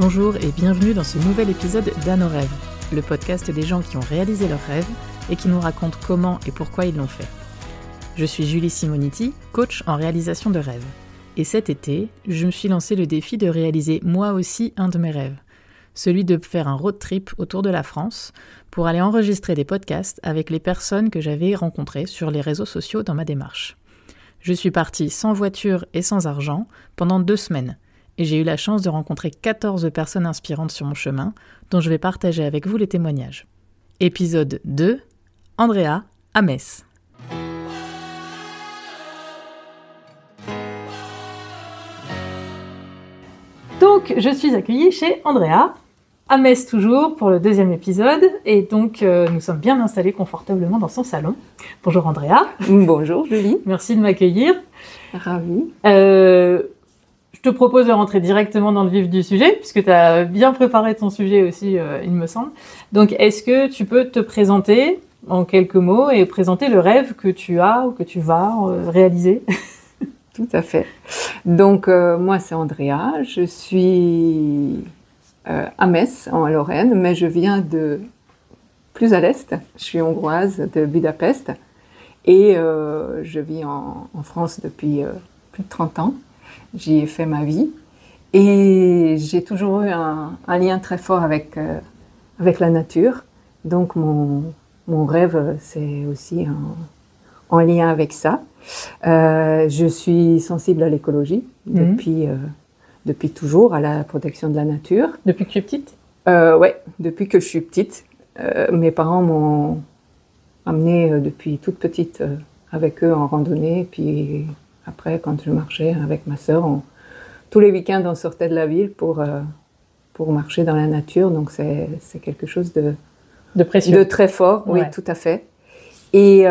Bonjour et bienvenue dans ce nouvel épisode d'À nos rêves, le podcast des gens qui ont réalisé leurs rêves et qui nous racontent comment et pourquoi ils l'ont fait. Je suis Julie Simoniti, coach en réalisation de rêves. Et cet été, je me suis lancé le défi de réaliser moi aussi un de mes rêves, celui de faire un road trip autour de la France pour aller enregistrer des podcasts avec les personnes que j'avais rencontrées sur les réseaux sociaux dans ma démarche. Je suis partie sans voiture et sans argent pendant 2 semaines et j'ai eu la chance de rencontrer 14 personnes inspirantes sur mon chemin dont je vais partager avec vous les témoignages. Épisode 2, Andrea à Metz. Donc, je suis accueillie chez Andrea, à Metz toujours, pour le 2e épisode. Et donc, nous sommes bien installés confortablement dans son salon. Bonjour Andrea. Bonjour Julie. Merci de m'accueillir. Ravie. Je te propose de rentrer directement dans le vif du sujet, puisque tu as bien préparé ton sujet aussi, il me semble. Donc, est-ce que tu peux te présenter en quelques mots et présenter le rêve que tu as ou que tu vas réaliser ? Tout à fait. Donc, moi, c'est Andrea. Je suis à Metz, en Lorraine, mais je viens de plus à l'est. Je suis hongroise de Budapest et je vis en France depuis plus de 30 ans. J'y ai fait ma vie et j'ai toujours eu un lien très fort avec la nature. Donc, mon rêve, c'est aussi en lien avec ça. Je suis sensible à l'écologie depuis toujours, à la protection de la nature. Depuis que tu es petite ? Ouais, depuis que je suis petite. Mes parents m'ont amenée depuis toute petite avec eux en randonnée. Puis après, quand je marchais avec ma sœur, tous les week-ends, on sortait de la ville pour marcher dans la nature. Donc c'est quelque chose de précieux, de très fort. Oui, tout à fait. Et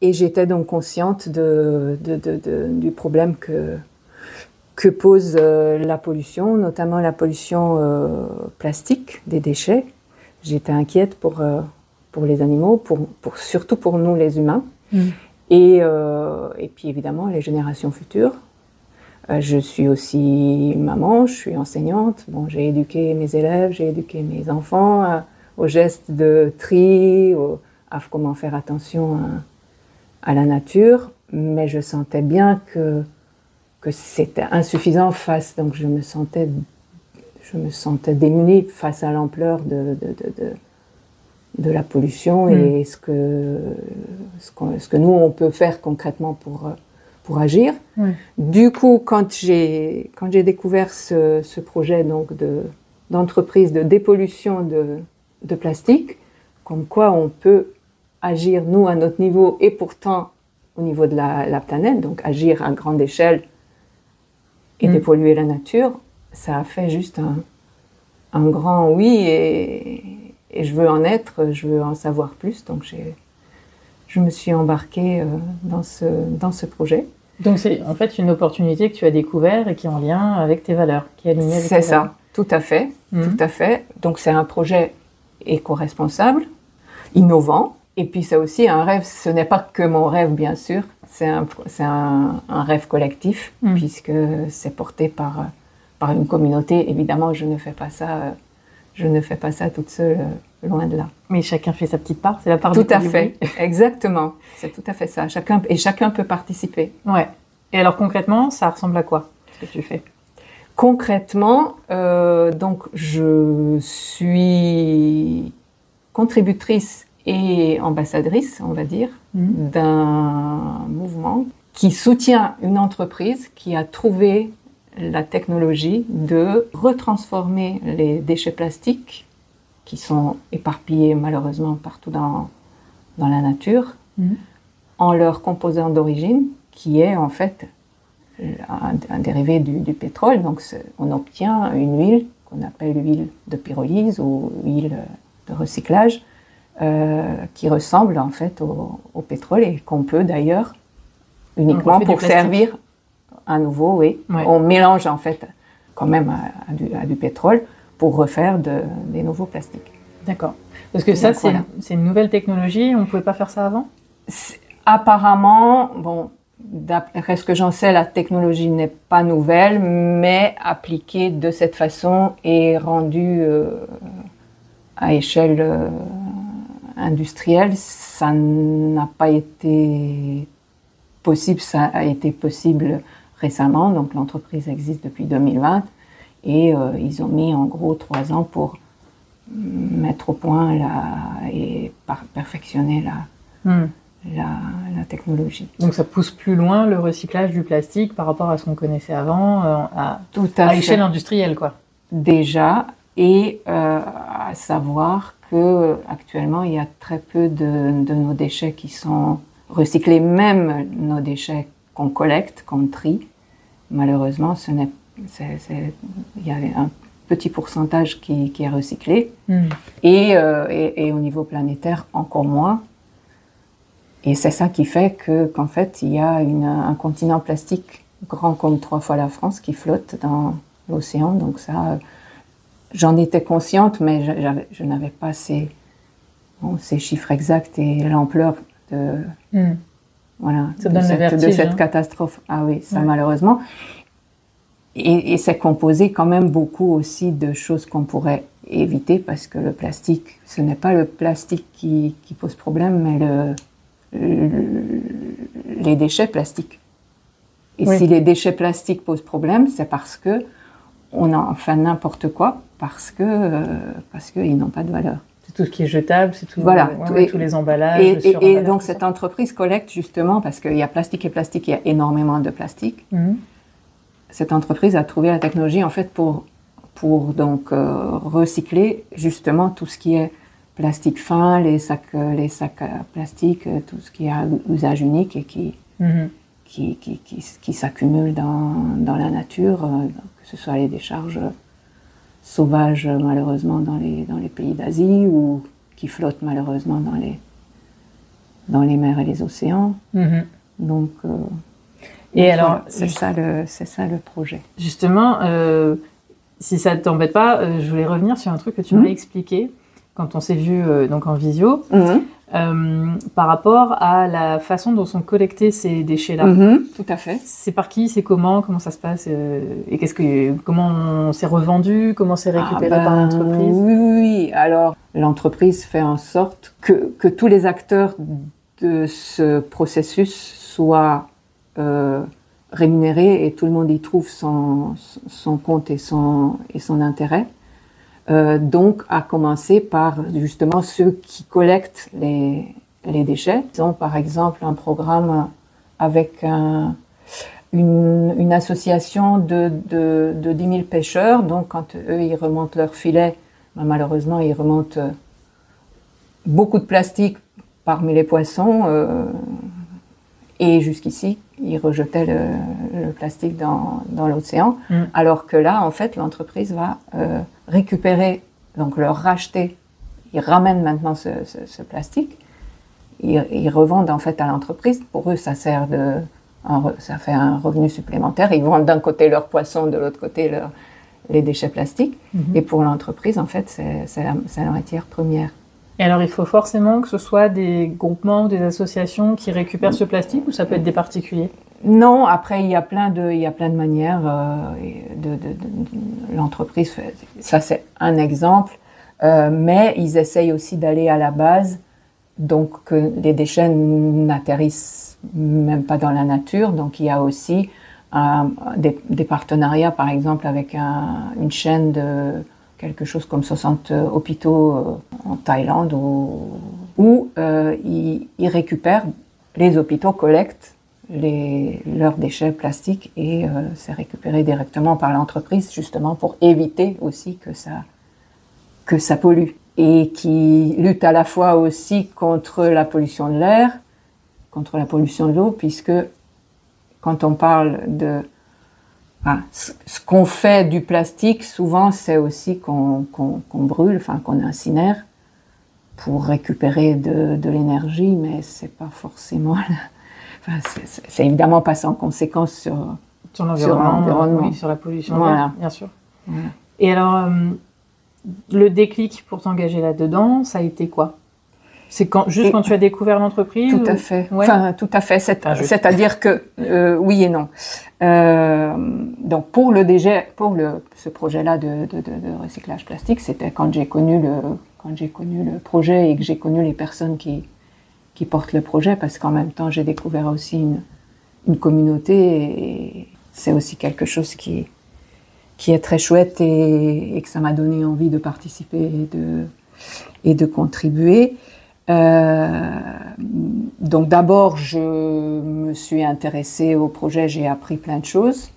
j'étais donc consciente du problème que pose la pollution, notamment la pollution plastique des déchets. J'étais inquiète pour les animaux, surtout pour nous les humains, et puis évidemment les générations futures. Je suis aussi maman, je suis enseignante. Bon, j'ai éduqué mes élèves, j'ai éduqué mes enfants aux gestes de tri, à comment faire attention à la nature, mais je sentais bien que c'était insuffisant donc je me sentais démunie face à l'ampleur de la pollution et ce que nous on peut faire concrètement pour agir. Du coup, quand j'ai découvert ce projet donc d'entreprise de dépollution de plastique, comme quoi on peut agir, nous, à notre niveau, et pourtant au niveau de la planète, donc agir à grande échelle et dépolluer la nature, ça a fait juste un grand oui, et je veux en savoir plus, donc je me suis embarquée dans ce projet. Donc c'est en fait une opportunité que tu as découvert et qui est en lien avec tes valeurs, qui est alignée avec tes valeurs. C'est ça, tout à fait, tout à fait. Donc c'est un projet éco-responsable, innovant. Et puis c'est aussi un rêve, ce n'est pas que mon rêve bien sûr, c'est un rêve collectif puisque c'est porté par une communauté. Évidemment, je ne fais pas ça toute seule, loin de là. Mais chacun fait sa petite part, c'est la part du colibri. Tout à fait, exactement, c'est tout à fait ça. Chacun peut participer. Ouais. Et alors concrètement, ça ressemble à quoi, ce que tu fais ? Concrètement, donc je suis contributrice et ambassadrice, on va dire, d'un mouvement qui soutient une entreprise qui a trouvé la technologie de retransformer les déchets plastiques qui sont éparpillés malheureusement partout dans la nature en leur composant d'origine, qui est en fait un dérivé du pétrole. Donc on obtient une huile qu'on appelle l'huile de pyrolyse ou huile de recyclage, qui ressemble en fait au pétrole et qu'on peut d'ailleurs uniquement pour servir à nouveau, oui. Ouais. On mélange en fait quand même à du pétrole pour refaire des nouveaux plastiques. D'accord. Parce que ça, c'est une nouvelle technologie, on ne pouvait pas faire ça avant ? Apparemment, bon, d'après ce que j'en sais, la technologie n'est pas nouvelle, mais appliquée de cette façon et rendue à échelle industrielle, ça n'a pas été possible. Ça a été possible récemment, donc l'entreprise existe depuis 2020 et ils ont mis en gros 3 ans pour mettre au point et perfectionner la technologie. Donc ça pousse plus loin le recyclage du plastique par rapport à ce qu'on connaissait avant, à échelle industrielle, quoi. Déjà, et à savoir que actuellement il y a très peu de nos déchets qui sont recyclés, même nos déchets qu'on collecte, qu'on trie. Malheureusement, il y a un petit pourcentage qui est recyclé, et au niveau planétaire encore moins. Et c'est ça qui fait qu'en fait, il y a un continent plastique grand comme 3 fois la France qui flotte dans l'océan. Donc ça, j'en étais consciente, mais je n'avais pas ces chiffres exacts et l'ampleur de cette catastrophe. Ah oui, ça malheureusement. Et c'est composé quand même beaucoup aussi de choses qu'on pourrait éviter, parce que le plastique, ce n'est pas le plastique qui pose problème, mais les déchets plastiques. Et si les déchets plastiques posent problème, c'est parce que on en fait n'importe quoi, parce qu'ils n'ont pas de valeur. C'est tout ce qui est jetable, c'est tout, tous les emballages. Et donc cette entreprise collecte justement, parce qu'il y a plastique et plastique, il y a énormément de plastique. Cette entreprise a trouvé la technologie en fait pour donc recycler justement tout ce qui est plastique fin, les sacs plastiques, tout ce qui est à usage unique et qui s'accumule dans la nature, que ce soit les décharges sauvages malheureusement dans les pays d'Asie, ou qui flottent malheureusement dans les mers et les océans. Donc et alors c'est ça le projet. Justement, si ça ne t'embête pas, je voulais revenir sur un truc que tu m'as expliqué quand on s'est vu donc en visio, par rapport à la façon dont sont collectés ces déchets-là. Tout à fait. C'est par qui, c'est comment ça se passe, et comment c'est revendu, comment c'est récupéré par l'entreprise? Oui, alors l'entreprise fait en sorte que tous les acteurs de ce processus soient rémunérés et tout le monde y trouve son compte et son intérêt. Donc, à commencer par justement ceux qui collectent les déchets. Ils ont par exemple un programme avec une association de 10 000 pêcheurs. Donc, quand eux, ils remontent leur filet, malheureusement, ils remontent beaucoup de plastique parmi les poissons. Et jusqu'ici, ils rejetaient le plastique dans l'océan. Alors que là, en fait, l'entreprise va récupérer, donc leur racheter. Ils ramènent maintenant ce plastique. Ils revendent en fait à l'entreprise. Pour eux, ça sert ça fait un revenu supplémentaire. Ils vendent d'un côté leurs poissons, de l'autre côté les déchets plastiques. Et pour l'entreprise, en fait, c'est la matière première. Et alors, il faut forcément que ce soit des groupements ou des associations qui récupèrent ce plastique, ou ça peut être des particuliers? Non, après, il y a plein de manières. L'entreprise fait, ça c'est un exemple, mais ils essayent aussi d'aller à la base, donc que les déchets n'atterrissent même pas dans la nature. Donc, il y a aussi des partenariats, par exemple, avec une chaîne de quelque chose comme 60 hôpitaux en Thaïlande où ils récupèrent, les hôpitaux collectent leurs déchets plastiques et c'est récupéré directement par l'entreprise, justement pour éviter aussi que ça pollue, et qui lutte à la fois aussi contre la pollution de l'air, contre la pollution de l'eau, puisque quand on parle de ce qu'on fait du plastique, souvent, c'est aussi qu'on brûle, qu'on incinère pour récupérer de l'énergie, mais c'est pas forcément... c'est évidemment pas sans conséquence sur l'environnement. Oui, sur la pollution de l'air, bien sûr. Voilà. Et alors, le déclic pour t'engager là-dedans, ça a été quoi? C'est quand tu as découvert l'entreprise? Tout à fait. Ouais. Enfin, tout à fait. C'est-à-dire que oui et non. Donc pour ce projet-là de recyclage plastique, c'était quand j'ai connu le projet et que j'ai connu les personnes qui portent le projet, parce qu'en même temps j'ai découvert aussi une communauté, et c'est aussi quelque chose qui est très chouette, et que ça m'a donné envie de participer et de contribuer. Donc d'abord, je me suis intéressée au projet, j'ai appris plein de choses.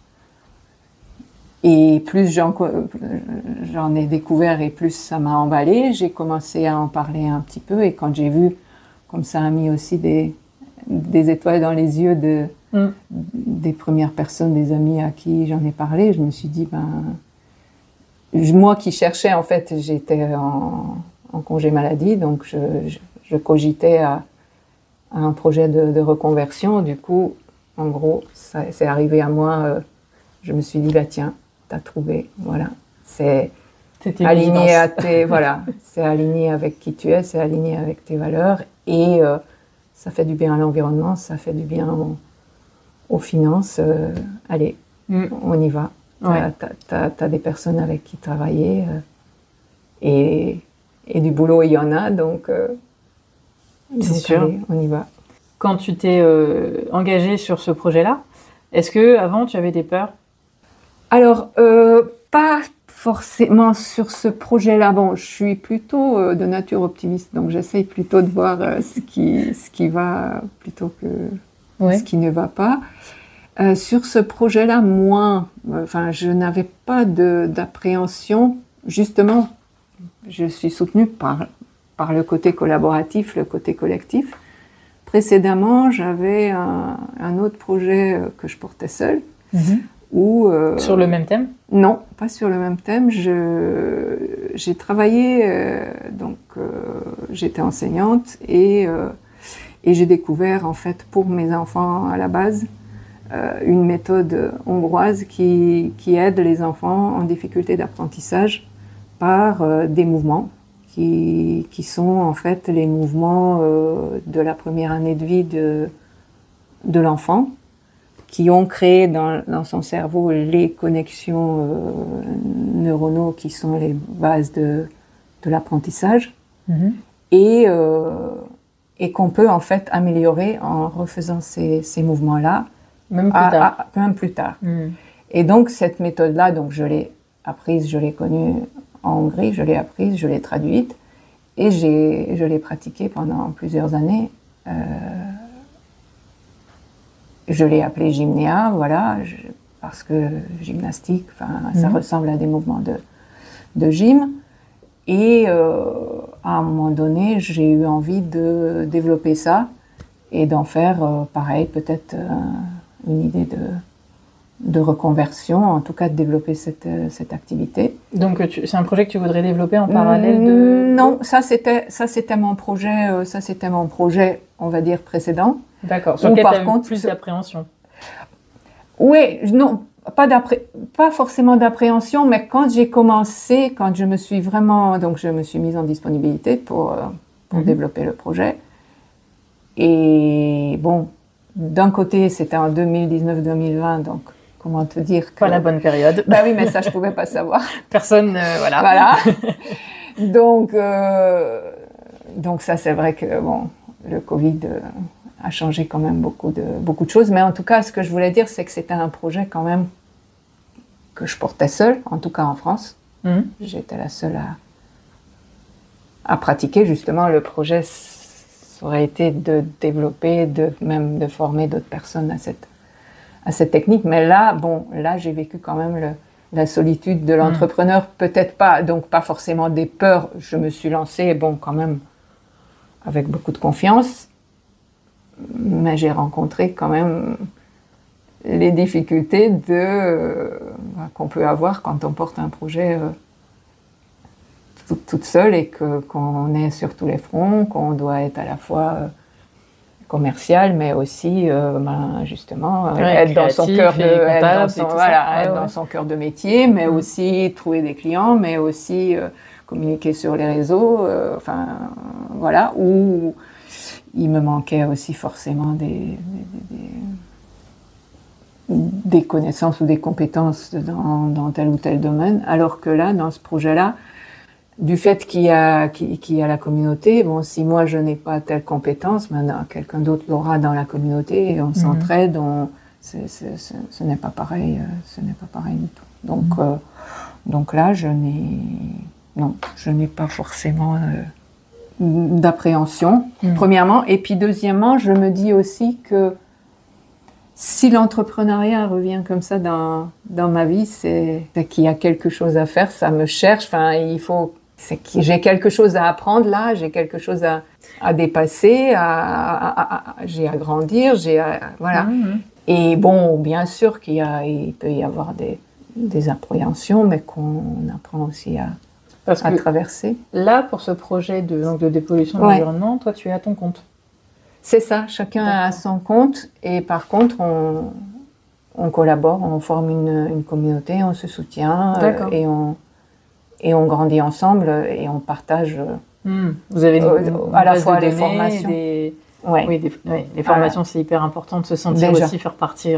Et plus j'en ai découvert et plus ça m'a emballée, j'ai commencé à en parler un petit peu. Et quand j'ai vu, comme ça a mis aussi des étoiles dans les yeux des premières personnes, des amis à qui j'en ai parlé, je me suis dit, moi qui cherchais, en fait, j'étais en congé maladie, donc je cogitais à un projet de reconversion. Du coup, en gros, c'est arrivé à moi. Je me suis dit, tiens, t'as trouvé, voilà. C'est aligné c'est aligné avec qui tu es, c'est aligné avec tes valeurs, et ça fait du bien à l'environnement, ça fait du bien aux finances. Allez, on y va. Ouais. T'as des personnes avec qui travailler, et du boulot, il y en a, donc c'est sûr. Allez, on y va. Quand tu t'es engagée sur ce projet-là, est-ce que avant tu avais des peurs? Alors, pas forcément sur ce projet-là. Bon, je suis plutôt de nature optimiste, donc j'essaye plutôt de voir ce qui va plutôt que ce qui ne va pas. Sur ce projet-là, moins. Enfin, je n'avais pas d'appréhension. Justement, je suis soutenue par le côté collaboratif, le côté collectif. Précédemment, j'avais un autre projet que je portais seule. Sur le même thème? Non, pas sur le même thème. J'ai travaillé, j'étais enseignante, et j'ai découvert, en fait, pour mes enfants à la base, une méthode hongroise qui aide les enfants en difficulté d'apprentissage par des mouvements qui sont en fait les mouvements de la première année de vie de l'enfant, qui ont créé dans son cerveau les connexions neuronaux qui sont les bases de l'apprentissage, et qu'on peut en fait améliorer en refaisant ces mouvements-là même plus tard. Et donc cette méthode-là, donc je l'ai apprise, je l'ai connue en Hongrie, je l'ai apprise, je l'ai traduite, et je l'ai pratiquée pendant plusieurs années. Je l'ai appelé Gymnéa, voilà, parce que gymnastique, ça ressemble à des mouvements de gym. Et à un moment donné, j'ai eu envie de développer ça et d'en faire, pareil, peut-être une idée de reconversion, en tout cas de développer cette activité. Donc c'est un projet que tu voudrais développer en parallèle de... Non, ça c'était mon projet, on va dire, précédent. D'accord, sur lequel tu as plus d'appréhension. Oui, non, pas forcément d'appréhension, mais quand j'ai commencé, quand je me suis mise en disponibilité pour développer le projet. Et bon, d'un côté, c'était en 2019-2020, donc comment te dire que... Pas la bonne période. Bah oui, mais ça, je pouvais pas savoir. Personne, voilà. Voilà. Donc ça, c'est vrai que, bon, le Covid a changé quand même beaucoup de choses. Mais en tout cas, ce que je voulais dire, c'est que c'était un projet quand même que je portais seule, en tout cas en France. J'étais la seule à pratiquer. Justement, le projet, ça aurait été de développer, même de former d'autres personnes à cette technique. Mais là, j'ai vécu quand même la solitude de l'entrepreneur. Peut-être pas, donc pas forcément des peurs. Je me suis lancée, quand même, avec beaucoup de confiance. Mais j'ai rencontré quand même les difficultés qu'on peut avoir quand on porte un projet toute seule, et qu'on est sur tous les fronts, qu'on doit être à la fois commercial, mais aussi justement être dans son cœur dans son cœur de métier, mais aussi trouver des clients, mais aussi communiquer sur les réseaux, voilà, où il me manquait aussi forcément des connaissances ou des compétences dans tel ou tel domaine, alors que là, dans ce projet-là, du fait qu'il y a la communauté, bon, si moi je n'ai pas telle compétence, maintenant quelqu'un d'autre l'aura dans la communauté et on s'entraide, ce n'est pas pareil, du tout. Donc là, je n'ai pas forcément d'appréhension, premièrement, et puis deuxièmement, je me dis aussi que si l'entrepreneuriat revient comme ça dans ma vie, c'est qu'il y a quelque chose à faire, ça me cherche, c'est que j'ai quelque chose à apprendre là, j'ai quelque chose à dépasser, j'ai à grandir, voilà. Et bon, bien sûr il peut y avoir des appréhensions, mais qu'on apprend aussi à traverser. Là, pour ce projet de dépollution de l'environnement, toi, tu es à ton compte. C'est ça, chacun a son compte, et par contre, on collabore, on forme une communauté, on se soutient, et on grandit ensemble et on partage. Vous avez à la fois les formations. Les formations, c'est hyper important de se sentir aussi faire partie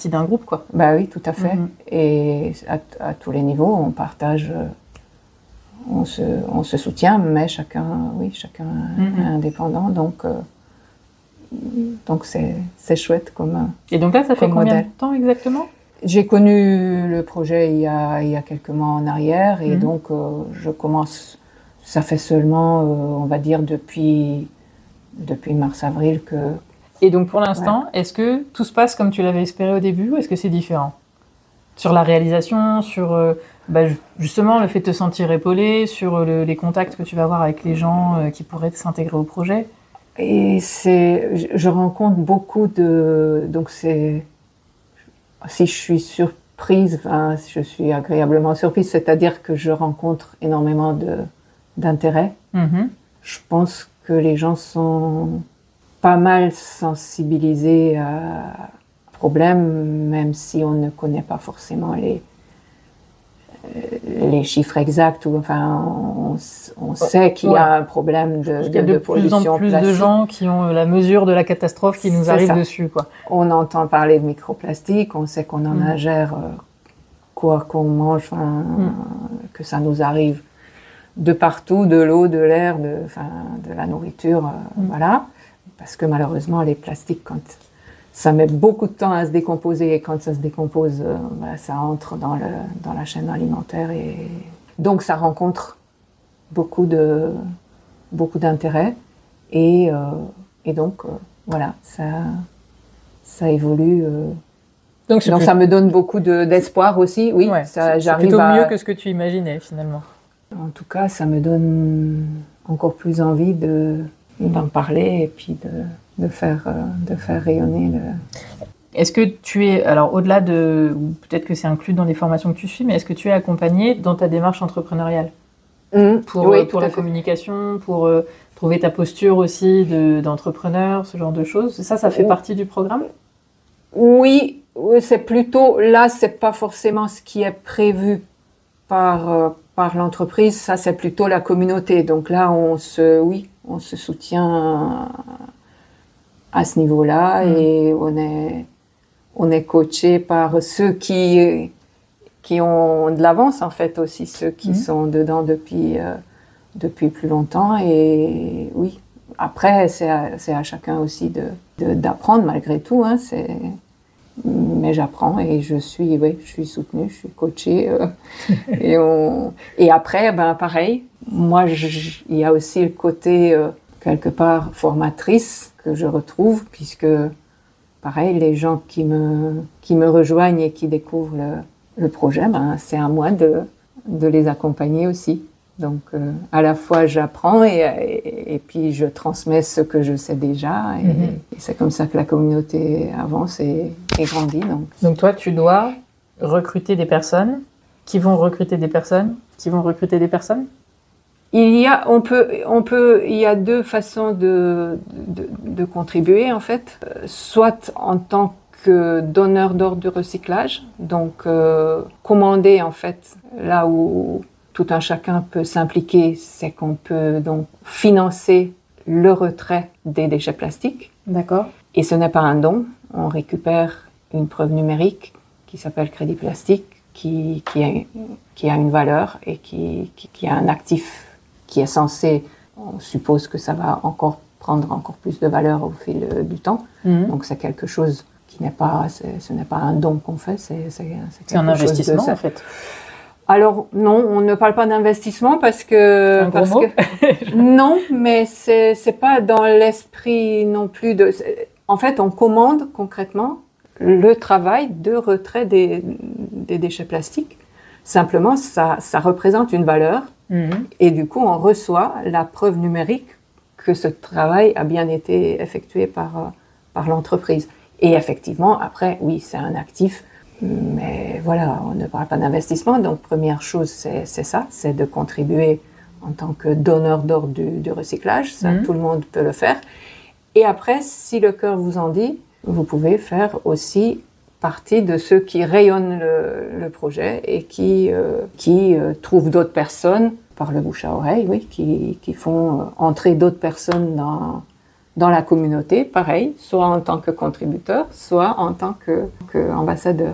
d'un groupe, quoi. Bah oui, tout à fait. Et à tous les niveaux, on partage, on se soutient, mais chacun est indépendant, donc c'est chouette comme. Et donc là, ça fait combien de temps exactement ? J'ai connu le projet il y a quelques mois en arrière, et donc je commence. Ça fait seulement, on va dire, depuis mars-avril que. Et donc pour l'instant, est-ce que tout se passe comme tu l'avais espéré au début, ou est-ce que c'est différent ? Sur la réalisation, sur justement le fait de te sentir épaulé, sur les contacts que tu vas avoir avec les gens qui pourraient s'intégrer au projet. Et je rencontre beaucoup donc si je suis surprise, je suis agréablement surprise, c'est-à-dire que je rencontre énormément d'intérêt. Je pense que les gens sont pas mal sensibilisés à problème, même si on ne connaît pas forcément les chiffres exacts, on sait qu'il y a un problème de pollution plastique. Il y a de plus en plus de gens qui ont la mesure de la catastrophe qui nous arrive dessus, quoi. On entend parler de microplastique, on sait qu'on en ingère quoi qu'on mange, que ça nous arrive de partout, de l'eau, de l'air, de la nourriture, voilà. Parce que malheureusement, les plastiques, ça met beaucoup de temps à se décomposer, et quand ça se décompose, ça entre dans la chaîne alimentaire, et donc ça rencontre beaucoup d'intérêt, et donc voilà, ça évolue. Donc ça me donne beaucoup d'espoir aussi, oui. C'est plutôt mieux que ce que tu imaginais finalement. En tout cas, ça me donne encore plus envie d'en parler, et puis de faire rayonner le. Est-ce que tu es, alors au-delà ou peut-être que c'est inclus dans les formations que tu suis, mais est-ce que tu es accompagné dans ta démarche entrepreneuriale pour la communication, pour trouver ta posture aussi d'entrepreneur, ce genre de choses? Ça fait partie du programme? Oui, c'est plutôt, là, c'est pas forcément ce qui est prévu par l'entreprise, ça c'est plutôt la communauté. Donc là, on se soutient à ce niveau-là, et on est coaché par ceux qui ont de l'avance, en fait, aussi, ceux qui sont dedans depuis plus longtemps. Et oui, après, c'est à chacun aussi d'apprendre malgré tout, mais j'apprends, et je suis soutenue, je suis coachée, et après, pareil, moi, il y a aussi le côté quelque part formatrice que je retrouve, puisque pareil, les gens qui me rejoignent et qui découvrent le projet, c'est à moi de les accompagner aussi. Donc à la fois j'apprends, et puis je transmets ce que je sais déjà, et c'est comme ça que la communauté avance et grandit. Donc toi, tu dois recruter des personnes qui vont recruter des personnes qui vont recruter des personnes. Il y a deux façons de contribuer, en fait. Soit en tant que donneur d'ordre de recyclage, donc commander, en fait, là où tout un chacun peut s'impliquer, c'est qu'on peut donc financer le retrait des déchets plastiques. D'accord. Et ce n'est pas un don, on récupère une preuve numérique qui s'appelle crédit plastique, qui a une valeur et qui a un actif qui est censé, on suppose que ça va prendre encore plus de valeur au fil du temps. Donc c'est quelque chose qui n'est pas, ce n'est pas un don qu'on fait, c'est un investissement en fait. Alors non, on ne parle pas d'investissement parce que... Un gros mot. Non, mais c'est pas dans l'esprit non plus de... En fait, on commande concrètement le travail de retrait des déchets plastiques. Simplement, ça représente une valeur et du coup, on reçoit la preuve numérique que ce travail a bien été effectué par l'entreprise. Et effectivement, après, oui, c'est un actif, mais voilà, on ne parle pas d'investissement. Donc, première chose, c'est ça, c'est de contribuer en tant que donneur d'ordre du recyclage. Ça, tout le monde peut le faire. Et après, si le cœur vous en dit, vous pouvez faire aussi partie de ceux qui rayonnent le projet et qui trouvent d'autres personnes par le bouche à oreille, oui, qui font entrer d'autres personnes dans la communauté, pareil, soit en tant que contributeur, soit en tant qu'ambassadeur.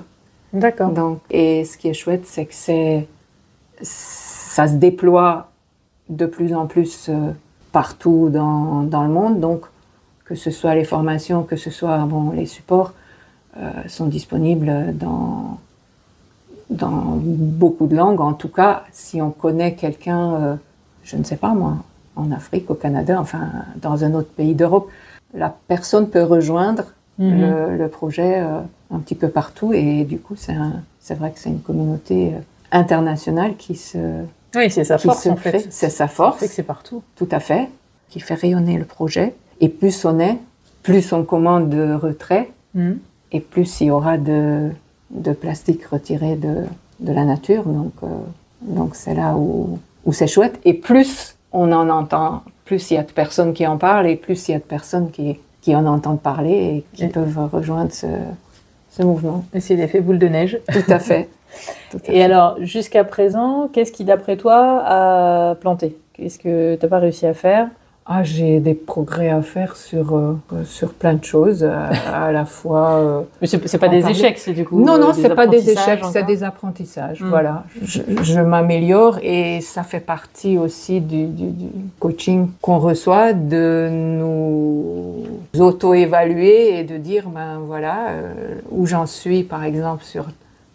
D'accord. Donc, et ce qui est chouette, c'est que ça se déploie de plus en plus partout dans le monde. Donc, que ce soit les formations, que ce soit les supports, sont disponibles dans beaucoup de langues. En tout cas, si on connaît quelqu'un, je ne sais pas moi, en Afrique, au Canada, enfin dans un autre pays d'Europe, la personne peut rejoindre le projet un petit peu partout. Et du coup, c'est vrai que c'est une communauté internationale qui se... Oui, c'est sa force en fait. C'est sa force. C'est que c'est partout. Tout à fait. Qui fait rayonner le projet. Et plus on est, plus on commande de retrait, et plus il y aura de plastique retiré de la nature. Donc c'est là où c'est chouette. Et plus on en entend, plus il y a de personnes qui en parlent, et plus il y a de personnes qui en entendent parler et qui peuvent rejoindre ce mouvement. Et c'est l'effet boule de neige. Tout à fait. Et alors, jusqu'à présent, qu'est-ce qui, d'après toi, a planté ? Qu'est-ce que tu n'as pas réussi à faire ? J'ai des progrès à faire sur plein de choses, à la fois... Mais c'est pas des échecs, c'est du coup... Non, c'est pas des échecs, c'est des apprentissages, voilà. Je m'améliore et ça fait partie aussi du coaching qu'on reçoit, de nous auto-évaluer et de dire, où j'en suis, par exemple,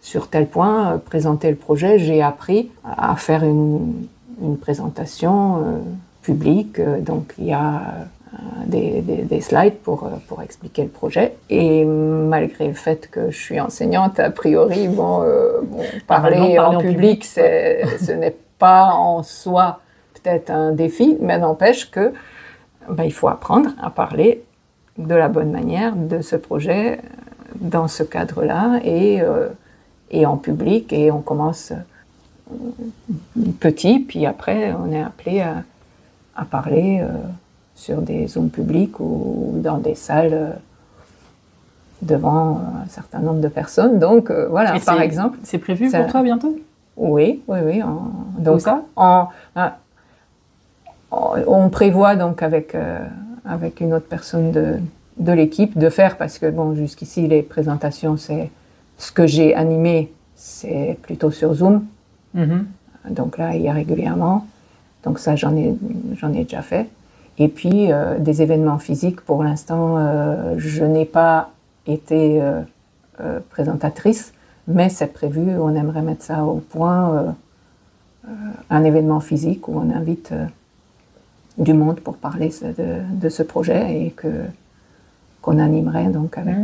sur tel point, présenter le projet, j'ai appris à faire une présentation... public, donc il y a des slides pour expliquer le projet. Et malgré le fait que je suis enseignante, a priori, parler en public, ce n'est pas en soi peut-être un défi, mais n'empêche que il faut apprendre à parler de la bonne manière de ce projet dans ce cadre-là et en public. Et on commence petit, puis après on est appelé à parler sur des zones publiques ou dans des salles devant un certain nombre de personnes. Donc voilà, et par exemple. C'est prévu pour toi bientôt ? Oui. Donc ça on prévoit donc avec une autre personne de l'équipe de faire, parce que jusqu'ici les présentations, c'est ce que j'ai animé, c'est plutôt sur Zoom. Donc là, il y a régulièrement. Donc ça, j'en ai déjà fait. Et puis, des événements physiques, pour l'instant, je n'ai pas été présentatrice, mais c'est prévu, on aimerait mettre ça au point, un événement physique où on invite du monde pour parler de ce projet et qu'on animerait donc avec...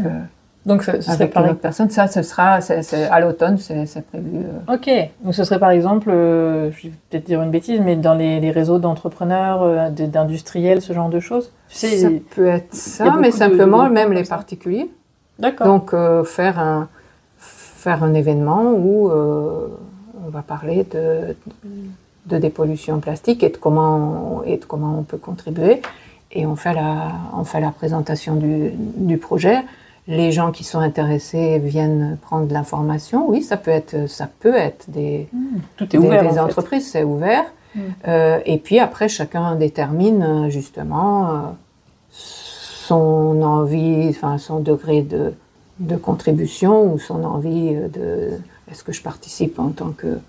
Donc, ce serait avec une autre personne. Ça, ce sera à l'automne, c'est prévu. Ok. Donc, ce serait par exemple, je vais peut-être dire une bêtise, mais dans les réseaux d'entrepreneurs, d'industriels, ce genre de choses. Tu sais, ça peut être ça, mais simplement même les particuliers. D'accord. Donc, faire un événement où on va parler de dépollution plastique et de comment on peut contribuer. Et on fait la présentation du projet. les gens qui sont intéressés viennent prendre de l'information. Oui, ça peut être des, Tout est ouvert, des entreprises, c'est ouvert. Et puis après, chacun détermine justement son envie, enfin son degré de contribution ou son envie de... Est-ce que je participe en tant que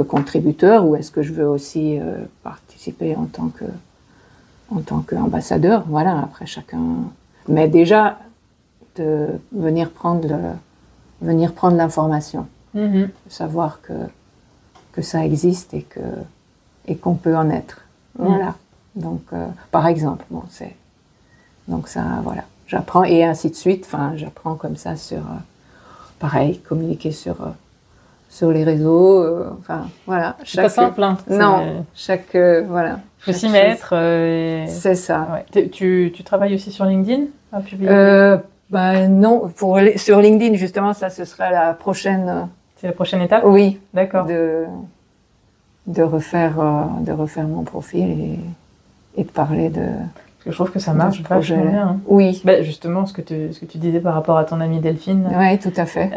contributeur ou est-ce que je veux aussi participer en tant qu'ambassadeur? Voilà, après chacun... Mais déjà, de venir prendre l'information, savoir que ça existe et qu'on peut en être. Voilà. Donc, par exemple, donc ça, voilà. J'apprends et ainsi de suite. Enfin, j'apprends comme ça sur, pareil, communiquer sur les réseaux. Enfin, voilà. C'est pas simple, hein. Non, voilà. Il faut s'y mettre. C'est ça. Ouais. Tu travailles aussi sur LinkedIn à publier non, sur LinkedIn, justement, ça, ce sera la prochaine... C'est la prochaine étape? Oui. D'accord. De refaire mon profil et de parler de... Parce que je trouve que ça marche vachement bien. Hein. Oui. Bah, justement, ce que tu disais par rapport à ton amie Delphine. Oui, tout à fait.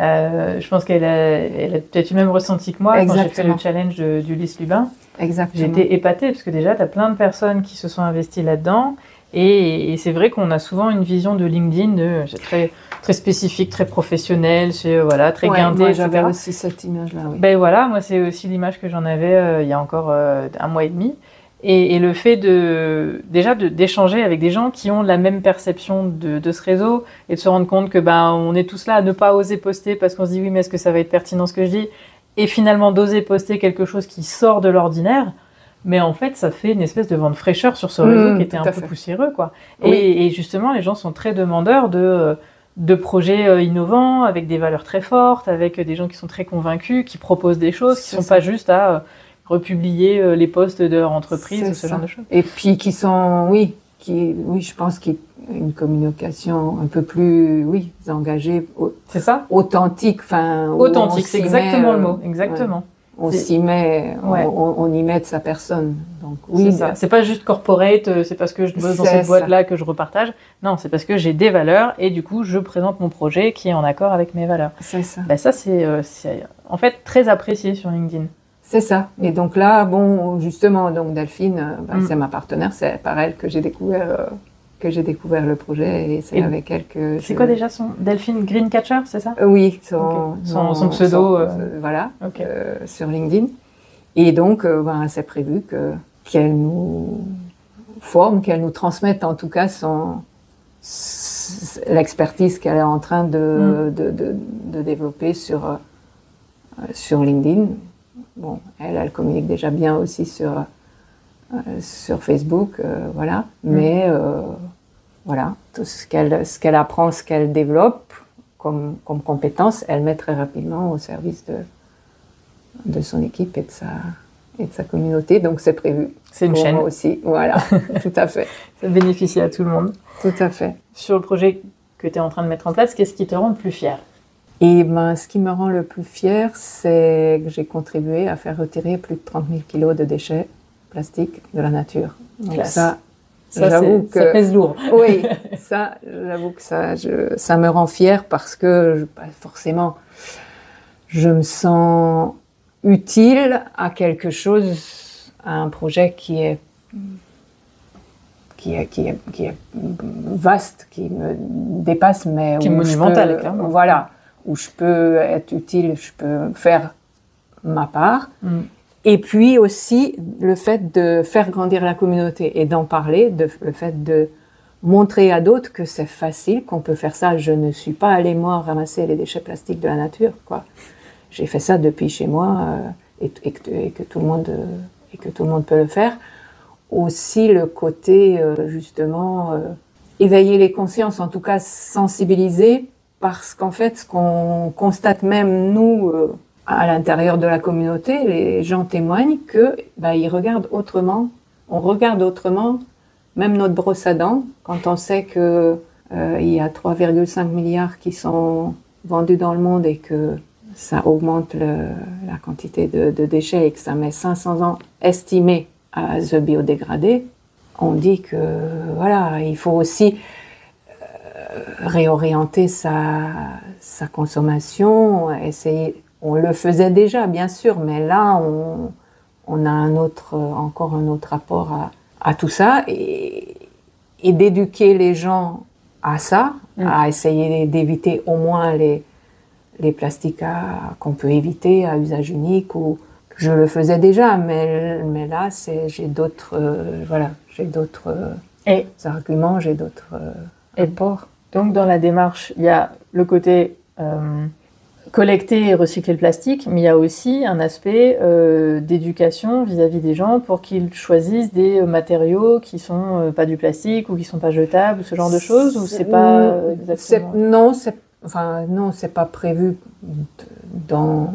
Je pense qu'elle a peut-être eu le même ressenti que moi. Exactement. Quand j'ai fait le challenge d'Ulysse Lubin. Exactement. J'étais épatée parce que déjà, tu as plein de personnes qui se sont investies là-dedans. Et c'est vrai qu'on a souvent une vision de LinkedIn c'est très, très spécifique, très professionnel, c'est très guindé, moi, etc. j'avais aussi cette image-là, oui. Ben voilà, moi c'est aussi l'image que j'en avais il y a encore 1 mois et demi. Et le fait d'échanger avec des gens qui ont la même perception de ce réseau et de se rendre compte que on est tous là à ne pas oser poster parce qu'on se dit oui mais est-ce que ça va être pertinent ce que je dis, et finalement d'oser poster quelque chose qui sort de l'ordinaire. Mais en fait, ça fait une espèce de vent de fraîcheur sur ce réseau qui était un peu poussiéreux, quoi. Oui. Et justement, les gens sont très demandeurs de projets innovants, avec des valeurs très fortes, avec des gens qui sont très convaincus, qui proposent des choses, qui ne sont pas juste à republier les posts de leur entreprise ou ce genre de choses. Et puis qui sont, je pense qu'il y a une communication un peu plus, engagée. C'est ça. Authentique, enfin. Authentique, c'est exactement le mot, exactement. Ouais. On s'y met, on y met de sa personne. Donc, c'est ça. C'est pas juste corporate, c'est parce que je bosse dans cette boîte-là que je repartage. Non, c'est parce que j'ai des valeurs et du coup, je présente mon projet qui est en accord avec mes valeurs. C'est ça. Ça, c'est en fait très apprécié sur LinkedIn. C'est ça. Et donc là, justement, donc Delphine, c'est ma partenaire, c'est par elle que j'ai découvert le projet et c'est avec elle que... C'est quoi déjà son... Delphine Greencatcher, c'est ça? Oui, son pseudo. Voilà, sur LinkedIn. Et donc, c'est prévu qu'elle nous forme, qu'elle nous transmette en tout cas l'expertise qu'elle est en train de développer sur LinkedIn. Bon, elle communique déjà bien aussi sur Facebook, voilà. Mais voilà, tout ce qu'elle apprend, ce qu'elle développe comme compétence, elle met très rapidement au service de son équipe et de sa communauté. Donc c'est prévu. C'est une chaîne. Moi aussi, voilà, tout à fait. Ça bénéficie à tout le monde. Tout à fait. Sur le projet que tu es en train de mettre en place, qu'est-ce qui te rend le plus fier? Et ce qui me rend le plus fier, c'est que j'ai contribué à faire retirer plus de 30 000 kilos de déchets plastiques de la nature. Donc ça j'avoue que... Ça pèse lourd. Oui, j'avoue que ça me rend fière parce que, forcément, je me sens utile à quelque chose, à un projet qui est vaste, qui me dépasse, mais qui est monumental, clairement. Voilà, où je peux être utile, je peux faire ma part. Et puis aussi le fait de faire grandir la communauté et d'en parler, le fait de montrer à d'autres que c'est facile, qu'on peut faire ça. Je ne suis pas allée, moi, ramasser les déchets plastiques de la nature, quoi. J'ai fait ça depuis chez moi et que tout le monde peut le faire. Aussi le côté, justement, éveiller les consciences, en tout cas sensibiliser, parce qu'en fait, ce qu'on constate même, nous, à l'intérieur de la communauté, les gens témoignent que ils regardent autrement. On regarde autrement, même notre brosse à dents, quand on sait que il y a 3,5 milliards qui sont vendus dans le monde et que ça augmente la quantité de déchets et que ça met 500 ans estimés à se biodégrader. On dit que voilà, il faut aussi réorienter sa consommation, essayer. On le faisait déjà, bien sûr, mais là, on a encore un autre rapport à tout ça et d'éduquer les gens à ça, à essayer d'éviter au moins les plastiques qu'on peut éviter à usage unique. Ou je le faisais déjà, mais là, j'ai d'autres arguments, j'ai d'autres apports. Donc, dans la démarche, il y a le côté collecter et recycler le plastique, mais il y a aussi un aspect d'éducation vis-à-vis des gens pour qu'ils choisissent des matériaux qui sont pas du plastique ou qui sont pas jetables, ou ce genre de choses, ou c'est pas exactement... Non, c'est pas prévu dans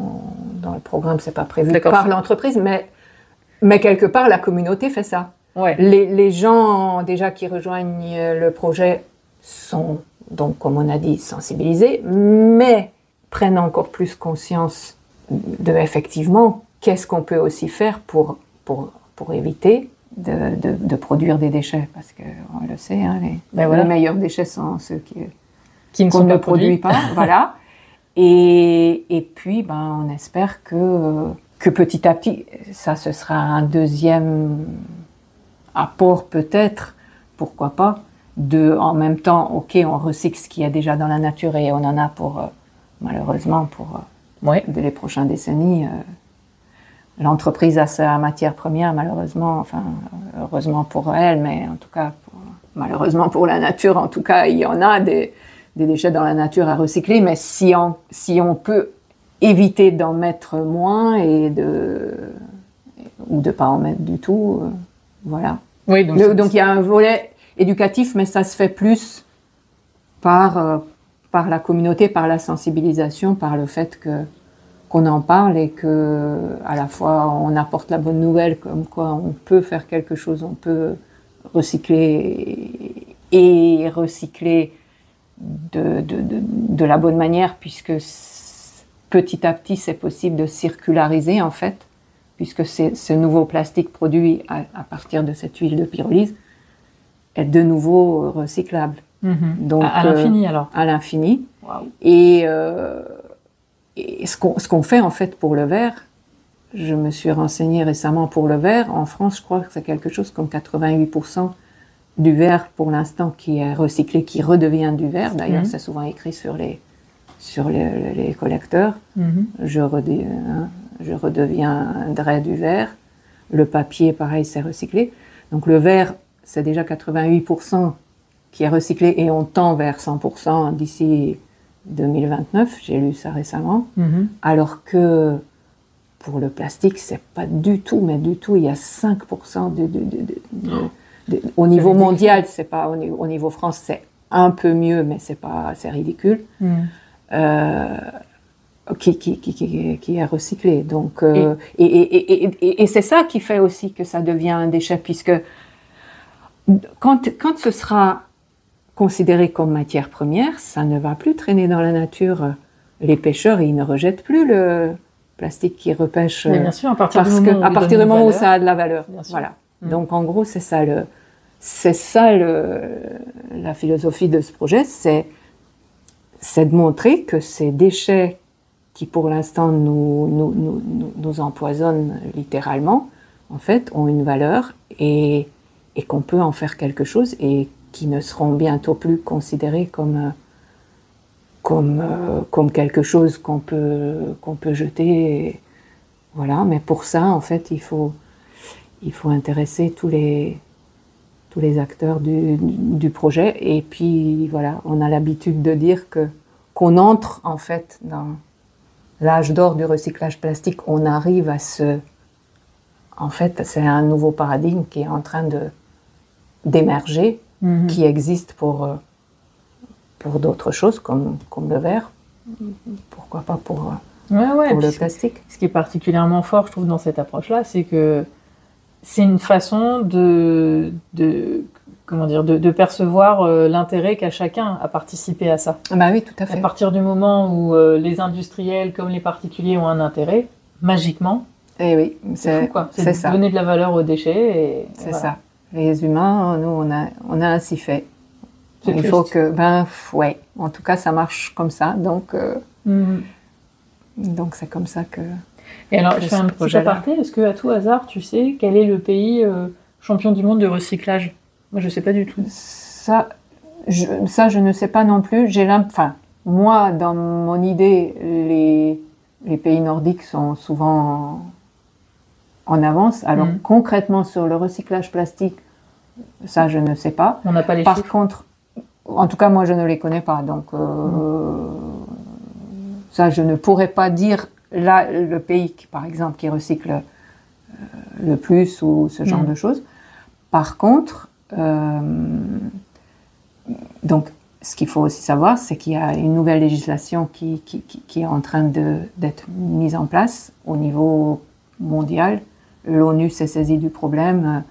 le programme, c'est pas prévu par l'entreprise, mais quelque part la communauté fait ça. Ouais. Les gens déjà qui rejoignent le projet sont donc, comme on a dit, sensibilisés, mais prennent encore plus conscience de effectivement qu'est-ce qu'on peut aussi faire pour éviter de produire des déchets, parce qu'on le sait, hein, les meilleurs déchets sont ceux qu'on ne produit pas, voilà. Et puis, on espère que petit à petit, ça, ce sera un deuxième apport peut-être, pourquoi pas, en même temps, ok, on recycle ce qu'il y a déjà dans la nature et on en a malheureusement, pour les prochaines décennies. L'entreprise a sa matière première, malheureusement, heureusement pour elle, mais en tout cas, malheureusement pour la nature, en tout cas, il y en a des déchets dans la nature à recycler, mais si on peut éviter d'en mettre moins ou de pas en mettre du tout, voilà. Oui, donc il y a un volet éducatif, mais ça se fait plus par la communauté, par la sensibilisation, par le fait qu'on en parle et que à la fois on apporte la bonne nouvelle, comme quoi on peut faire quelque chose, on peut recycler et recycler de la bonne manière, puisque petit à petit c'est possible de circulariser en fait, puisque ce nouveau plastique produit à partir de cette huile de pyrolyse est de nouveau recyclable. Donc, à l'infini alors. À l'infini. Wow. Et ce qu'on fait en fait pour le verre, je me suis renseignée récemment pour le verre. En France, je crois que c'est quelque chose comme 88% du verre pour l'instant qui est recyclé, qui redevient du verre. D'ailleurs, c'est souvent écrit sur les collecteurs. Je redeviendrai du verre. Le papier, pareil, c'est recyclé. Donc le verre, c'est déjà 88% qui est recyclé et on tend vers 100% d'ici 2029. J'ai lu ça récemment. Alors que pour le plastique, c'est pas du tout, mais du tout. Il y a 5% au niveau mondial, c'est pas au niveau France, c'est un peu mieux, mais c'est ridicule. Qui est recyclé. Donc, et c'est ça qui fait aussi que ça devient un déchet, puisque quand ce sera considéré comme matière première, ça ne va plus traîner dans la nature. Les pêcheurs, ils ne rejettent plus le plastique qu'ils repêchent. Mais bien sûr, à partir du moment où ça a de la valeur. Voilà. Donc en gros, c'est ça la philosophie de ce projet, c'est de montrer que ces déchets qui pour l'instant nous empoisonnent littéralement, en fait, ont une valeur et qu'on peut en faire quelque chose et qui ne seront bientôt plus considérés comme quelque chose qu'on peut jeter. Et voilà, mais pour ça, en fait, il faut intéresser tous les acteurs du projet. Et puis, voilà, on a l'habitude de dire qu'on entre, en fait, dans l'âge d'or du recyclage plastique. On arrive en fait, c'est un nouveau paradigme qui est en train d'émerger, qui existe pour d'autres choses, comme le verre. Pourquoi pas pour le plastique. Ce qui est particulièrement fort, je trouve, dans cette approche-là, c'est que c'est une façon de percevoir l'intérêt qu'a chacun à participer à ça. Bah oui, tout à fait. À partir du moment où les industriels comme les particuliers ont un intérêt, magiquement, c'est fou, quoi. C'est ça. Donner de la valeur aux déchets. C'est ça. Les humains, nous, on a ainsi fait. Il faut que, ouais, en tout cas, ça marche comme ça. Donc c'est comme ça que. Et alors, je fais un petit aparté. Est-ce que, à tout hasard, tu sais quel est le pays champion du monde de recyclage? Moi, je sais pas du tout. Ça, je ne sais pas non plus. Moi, dans mon idée, les pays nordiques sont souvent en avance. Alors, concrètement, sur le recyclage plastique, ça, je ne sais pas. On n'a pas les Par chiffres. contre, en tout cas, moi, je ne les connais pas. Donc, ça, je ne pourrais pas dire là, le pays, par exemple, qui recycle le plus ou ce genre de choses. Par contre, donc, ce qu'il faut aussi savoir, c'est qu'il y a une nouvelle législation qui est en train d'être mise en place au niveau mondial. L'ONU s'est saisie du problème.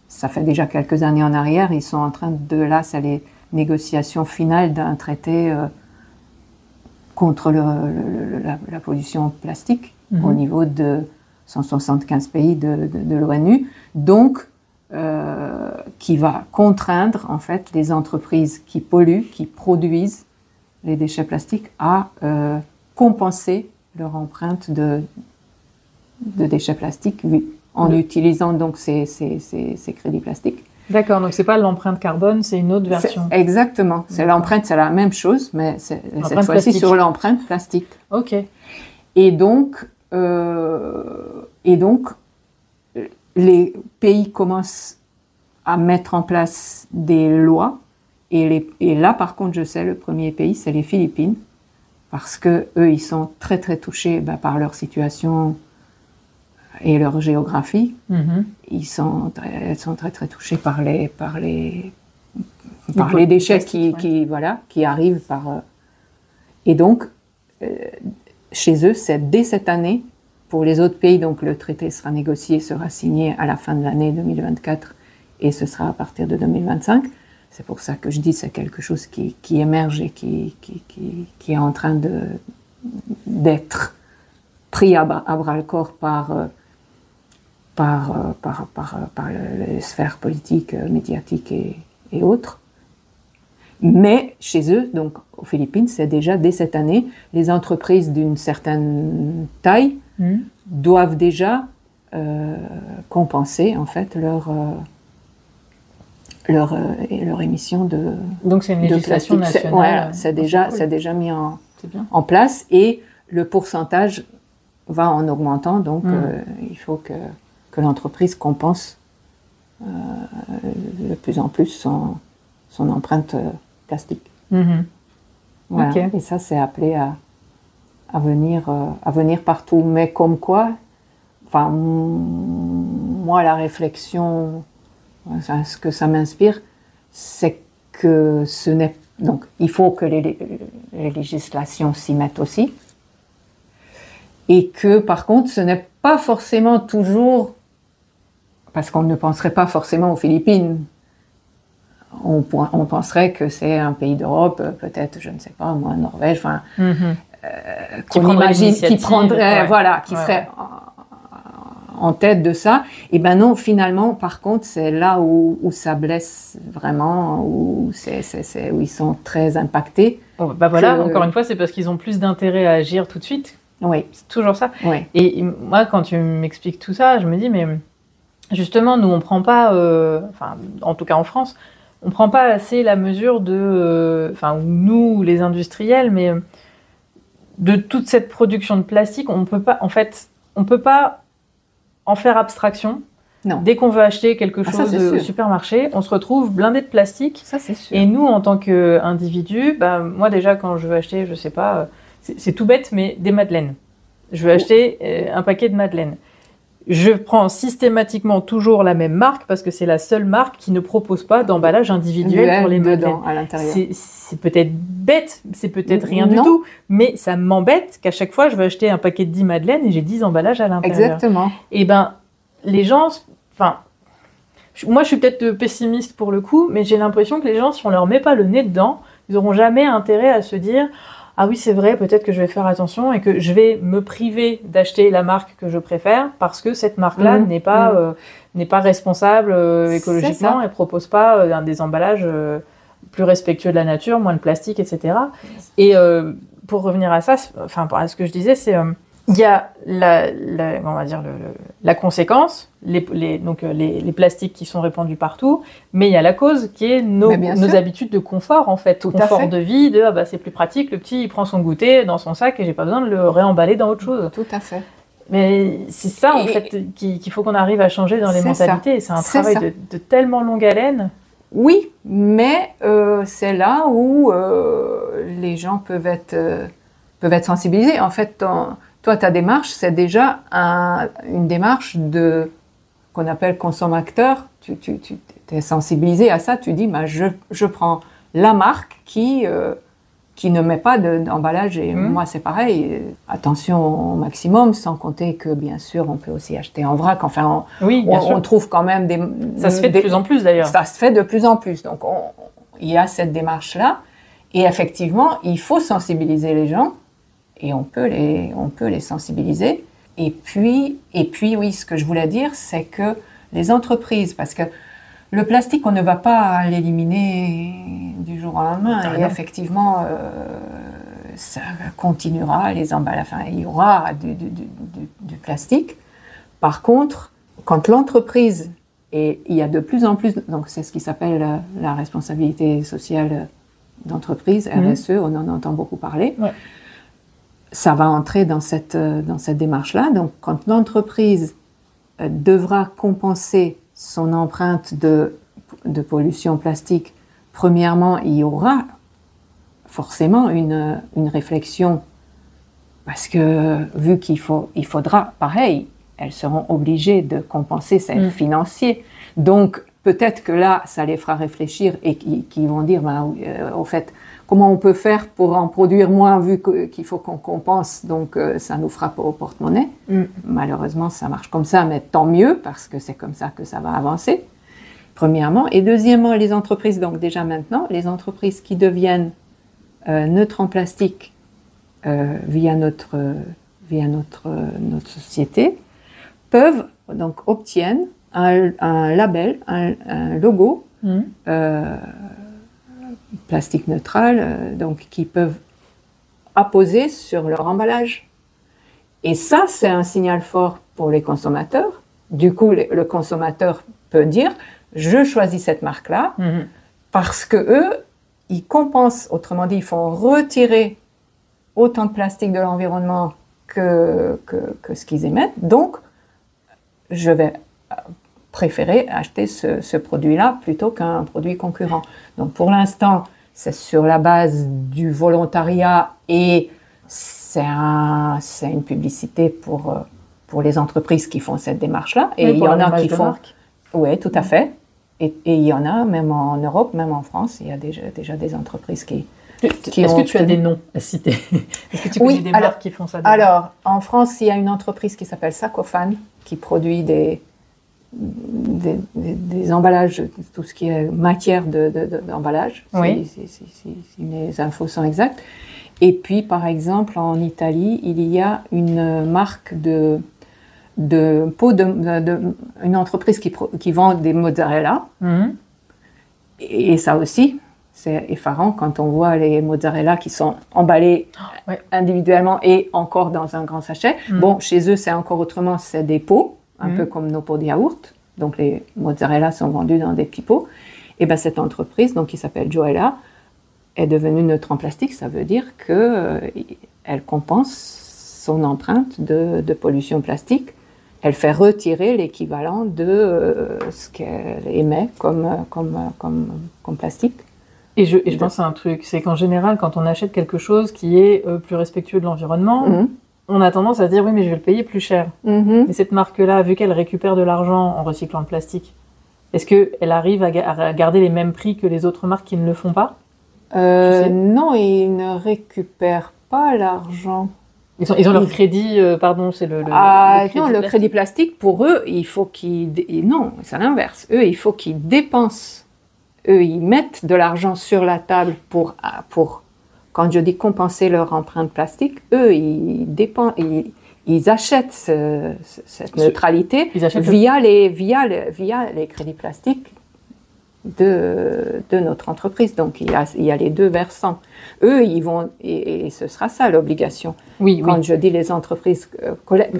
Ça fait déjà quelques années en arrière. Ils sont en train c'est les négociations finales d'un traité contre la pollution plastique au niveau de 175 pays de l'ONU. Donc, qui va contraindre en fait les entreprises qui polluent, qui produisent les déchets plastiques à compenser leur empreinte de déchets plastiques en utilisant donc ces crédits plastiques. D'accord, donc c'est pas l'empreinte carbone, c'est une autre version. Exactement, c'est l'empreinte, c'est la même chose, mais cette fois-ci plastique. sur l'empreinte plastique. Ok. Et donc les pays commencent à mettre en place des lois. Et là, par contre, je sais, le premier pays, c'est les Philippines, parce que eux, ils sont très, très touchés par leur situation et leur géographie. Ils sont très, très touchés par les déchets qui arrivent par... Et donc, chez eux, c'est dès cette année. Pour les autres pays, donc le traité sera négocié, sera signé à la fin de l'année 2024 et ce sera à partir de 2025. C'est pour ça que je dis c'est quelque chose qui émerge et qui est en train d'être pris à bras-le-corps par les sphères politiques, médiatiques et autres. Mais chez eux, donc aux Philippines, c'est déjà dès cette année, les entreprises d'une certaine taille doivent déjà compenser en fait leur émission de donc c'est une législation nationale. C'est déjà mis en place et le pourcentage va en augmentant, donc il faut que l'entreprise compense de plus en plus son empreinte plastique. Voilà. Okay. Et ça, c'est appelé à venir partout. Mais comme quoi, enfin, moi, la réflexion, ce que ça m'inspire, c'est que ce n'est... Donc, il faut que les législations s'y mettent aussi. Et que, par contre, ce n'est pas forcément toujours... Parce qu'on ne penserait pas forcément aux Philippines. On penserait que c'est un pays d'Europe, peut-être, je ne sais pas, moi, Norvège, enfin, qu'on imagine, qui prendrait, qui serait en tête de ça. Et ben non, finalement, par contre, c'est là où ça blesse vraiment, où ils sont très impactés. Encore une fois, c'est parce qu'ils ont plus d'intérêt à agir tout de suite. Oui. C'est toujours ça. Oui. Et moi, quand tu m'expliques tout ça, je me dis, mais justement, nous, on prend pas, en tout cas en France, on prend pas assez la mesure nous, les industriels, mais de toute cette production de plastique, on peut pas en faire abstraction. Non. Dès qu'on veut acheter quelque chose au supermarché, on se retrouve blindé de plastique. Ça, c'est sûr. Et nous, en tant qu'individus, moi déjà, quand je veux acheter, je sais pas, c'est tout bête, mais des madeleines. Je veux acheter un paquet de madeleines. Je prends systématiquement toujours la même marque parce que c'est la seule marque qui ne propose pas d'emballage individuel pour les madeleines. À l'intérieur. C'est peut-être bête, c'est peut-être rien du tout, mais ça m'embête qu'à chaque fois je veux acheter un paquet de 10 madeleines et j'ai 10 emballages à l'intérieur. Exactement. Et les gens, moi je suis peut-être pessimiste pour le coup, mais j'ai l'impression que les gens, si on leur met pas le nez dedans, ils n'auront jamais intérêt à se dire ah oui, c'est vrai, peut-être que je vais faire attention et que je vais me priver d'acheter la marque que je préfère parce que cette marque-là n'est pas responsable écologiquement et propose pas des emballages plus respectueux de la nature, moins de plastique, etc. Et pour revenir à ça, à ce que je disais, c'est il y a on va dire la conséquence, les plastiques qui sont répandus partout, mais il y a la cause qui est nos habitudes de confort en fait, confort de vie, c'est plus pratique, le petit il prend son goûter dans son sac et j'ai pas besoin de le réemballer dans autre chose. Tout à fait. Mais c'est ça en fait qu'il faut qu'on arrive à changer dans les mentalités. C'est un travail de tellement longue haleine. Oui, mais c'est là où les gens peuvent être sensibilisés. En fait, toi, ta démarche, c'est déjà une démarche qu'on appelle consommateur. Tu es sensibilisé à ça. Tu dis, je prends la marque qui ne met pas d'emballage. Et moi, c'est pareil. Attention au maximum, sans compter que, bien sûr, on peut aussi acheter en vrac. Enfin, on trouve quand même des... Ça se fait de plus en plus, d'ailleurs. Ça se fait de plus en plus. Donc, il y a cette démarche-là. Et effectivement, il faut sensibiliser les gens. Et on peut les sensibiliser. Et puis, oui, ce que je voulais dire, c'est que les entreprises, parce que le plastique, on ne va pas l'éliminer du jour au lendemain. Et effectivement, ça continuera, les emballages, il y aura du plastique. Par contre, quand l'entreprise, et il y a de plus en plus, donc c'est ce qui s'appelle la responsabilité sociale d'entreprise, RSE, on en entend beaucoup parler. Ouais. Ça va entrer dans cette démarche-là. Donc, quand l'entreprise devra compenser son empreinte de pollution plastique, premièrement, il y aura forcément une réflexion, parce que vu qu'il faudra, pareil, elles seront obligées de compenser, c'est financier. Donc, peut-être que là, ça les fera réfléchir et qu'ils vont dire, au fait, comment on peut faire pour en produire moins vu qu'il faut qu'on compense, donc ça nous frappe au porte-monnaie. Malheureusement, ça marche comme ça, mais tant mieux, parce que c'est comme ça que ça va avancer, premièrement. Et deuxièmement, les entreprises, donc déjà maintenant, les entreprises qui deviennent neutres en plastique via notre société, obtiennent un label, un logo, plastique neutral, donc qui peuvent apposer sur leur emballage. Et ça, c'est un signal fort pour les consommateurs. Du coup, le consommateur peut dire, je choisis cette marque-là, parce que eux, ils compensent, autrement dit, ils font retirer autant de plastique de l'environnement que ce qu'ils émettent. Donc, je vais préférer acheter ce produit-là plutôt qu'un produit concurrent. Donc, pour l'instant, c'est sur la base du volontariat et c'est une publicité pour les entreprises qui font cette démarche-là. Et il y en a qui font... Oui, tout à fait. Et il y en a, même en Europe, même en France, il y a déjà des entreprises qui Est-ce que tu as des noms à citer? Est-ce que tu connais des marques qui font ça? Alors, en France, il y a une entreprise qui s'appelle Sacofan, qui produit des emballages, tout ce qui est matière d'emballage, si les infos sont exactes. Et puis, par exemple, en Italie, il y a une marque de peau une entreprise qui vend des mozzarella. Et ça aussi, c'est effarant quand on voit les mozzarella qui sont emballés individuellement et encore dans un grand sachet. Bon, chez eux, c'est encore autrement, c'est des pots, un peu comme nos pots de yaourt. Donc, les mozzarella sont vendus dans des petits pots. Et bien, cette entreprise, donc, qui s'appelle Joella, est devenue neutre en plastique. Ça veut dire qu'elle compense son empreinte de pollution plastique. Elle fait retirer l'équivalent de ce qu'elle émet comme plastique. Et je pense à un truc, c'est qu'en général, quand on achète quelque chose qui est plus respectueux de l'environnement, on a tendance à se dire, oui, mais je vais le payer plus cher. Et cette marque-là, vu qu'elle récupère de l'argent en recyclant le plastique, est-ce qu'elle arrive à garder les mêmes prix que les autres marques qui ne le font pas? Non, ils ne récupèrent pas l'argent. Ils ont leur crédit, c'est le le crédit plastique, pour eux, il faut non, c'est l'inverse. Eux, il faut qu'ils dépensent. Eux, ils mettent de l'argent sur la table pour quand je dis compenser leur empreinte plastique, eux, ils achètent cette neutralité via les crédits plastiques de notre entreprise. Donc, il y a les deux versants. Eux, ils vont, et ce sera ça l'obligation. Quand je dis les entreprises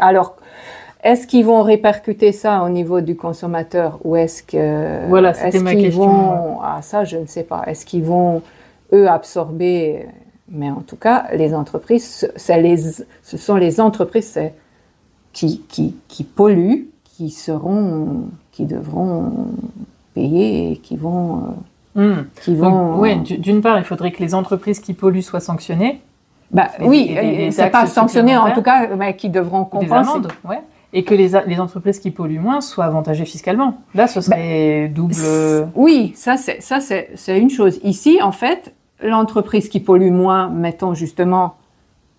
alors, est-ce qu'ils vont répercuter ça au niveau du consommateur ou est-ce que voilà, c'était ma question. Ça, je ne sais pas. Est-ce qu'ils vont eux absorber? Mais en tout cas, les entreprises, ce sont les entreprises qui polluent, qui devront payer et qui vont. Donc, d'une part, il faudrait que les entreprises qui polluent soient sanctionnées. C'est pas sanctionné en tout cas, mais qui devront compenser. Des amendes, ouais. Et que les entreprises qui polluent moins soient avantagées fiscalement. Là, ce serait double. Oui, ça c'est une chose. Ici, en fait, l'entreprise qui pollue moins, mettons justement,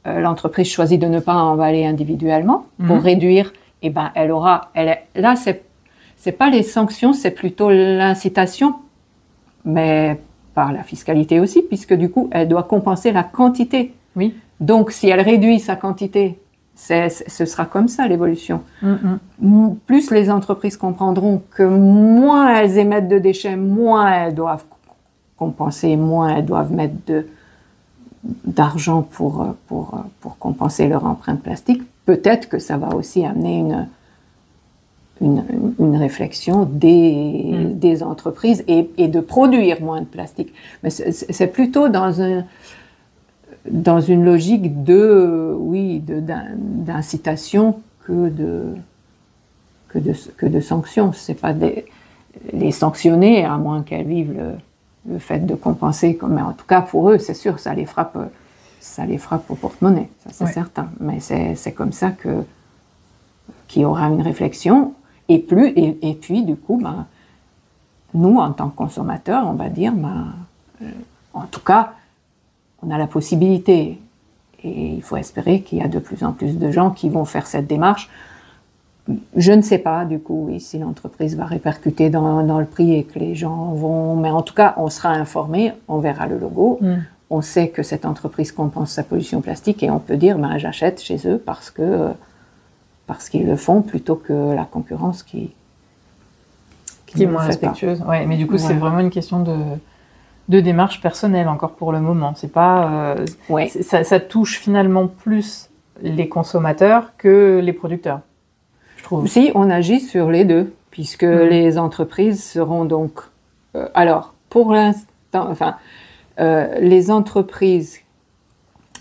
l'entreprise choisit de ne pas emballer individuellement pour réduire. Et là, c'est pas les sanctions, c'est plutôt l'incitation, mais par la fiscalité aussi, puisque du coup, elle doit compenser la quantité. Oui. Donc, si elle réduit sa quantité, ce sera comme ça l'évolution. Plus les entreprises comprendront que moins elles émettent de déchets, moins elles doivent compenser, moins elles doivent mettre d'argent pour compenser leur empreinte plastique. Peut-être que ça va aussi amener une réflexion des entreprises et de produire moins de plastique. Mais c'est plutôt dans une logique d'incitation que de sanctions. C'est pas les sanctionner, à moins qu'elles vivent le fait de compenser. Mais en tout cas, pour eux, c'est sûr, ça les frappe au porte-monnaie, ça c'est certain. Mais c'est comme ça qu'il y aura une réflexion. Et puis, du coup, nous, en tant que consommateurs, on va dire, en tout cas, on a la possibilité, et il faut espérer qu'il y a de plus en plus de gens qui vont faire cette démarche. Je ne sais pas, du coup, si l'entreprise va répercuter dans le prix et que les gens vont... Mais en tout cas, on sera informé, on verra le logo, on sait que cette entreprise compense sa pollution plastique et on peut dire, j'achète chez eux parce qu'ils le font plutôt que la concurrence qui est moins respectueuse. Ouais, mais du coup, c'est vraiment une question de démarche personnelle encore pour le moment. C'est pas, ça touche finalement plus les consommateurs que les producteurs, je trouve. Si, on agit sur les deux, puisque les entreprises seront donc... alors, pour l'instant, les entreprises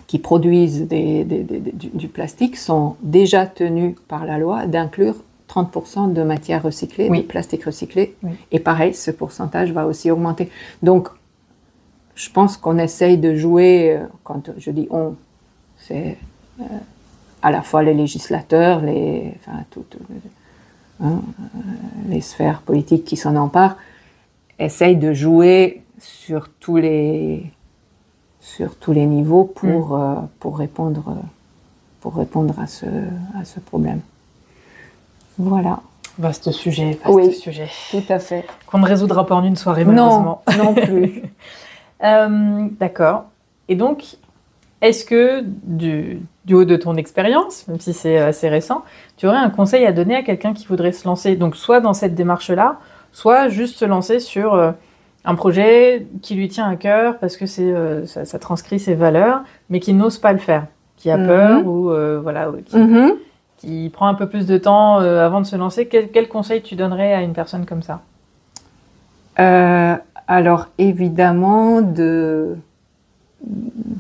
qui produisent du plastique sont déjà tenues par la loi d'inclure 30% de matières recyclées, de plastique recyclé. Et pareil, ce pourcentage va aussi augmenter. Donc, je pense qu'on essaye de jouer, quand je dis on, c'est à la fois les législateurs, les sphères politiques qui s'en emparent, essayent de jouer sur tous les niveaux pour répondre à ce problème. Voilà. Vaste sujet. Tout à fait. Qu'on ne résoudra pas en une soirée, malheureusement. Non plus. D'accord. Et donc, est-ce que, du haut de ton expérience, même si c'est assez récent, tu aurais un conseil à donner à quelqu'un qui voudrait se lancer, donc soit dans cette démarche-là, soit juste se lancer sur un projet qui lui tient à cœur parce que ça transcrit ses valeurs, mais qui n'ose pas le faire, qui a peur ou qui prend un peu plus de temps avant de se lancer. Quel conseil tu donnerais à une personne comme ça ? Alors évidemment de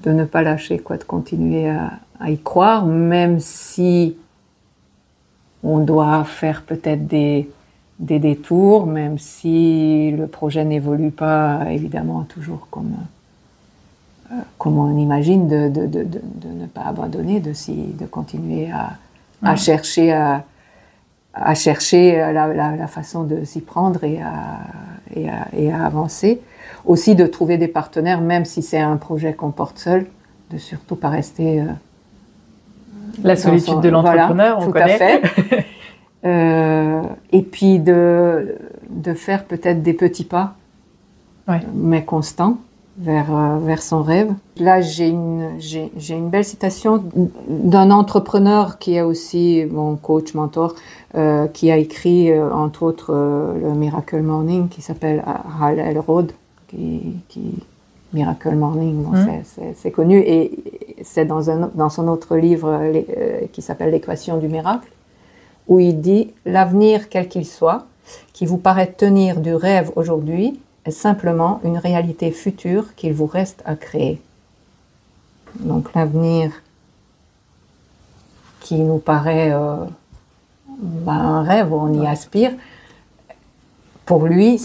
ne pas lâcher, de continuer à y croire, même si on doit faire peut-être des détours, même si le projet n'évolue pas évidemment toujours comme on imagine, de ne pas abandonner, de continuer à chercher la façon de s'y prendre et à avancer. Aussi de trouver des partenaires, même si c'est un projet qu'on porte seul, de surtout pas rester... la solitude de l'entrepreneur, on connaît. Tout à fait. Et puis de faire peut-être des petits pas, mais constants, vers son rêve. Là, j'ai une belle citation d'un entrepreneur qui est aussi mon coach, mentor, qui a écrit, entre autres, le Miracle Morning, qui s'appelle Hal Elrod, qui Miracle Morning, bon, c'est connu, et c'est dans son autre livre qui s'appelle L'équation du miracle, où il dit « L'avenir, quel qu'il soit, qui vous paraît tenir du rêve aujourd'hui, est simplement une réalité future qu'il vous reste à créer. » Donc l'avenir qui nous paraît un rêve, on y aspire, pour lui,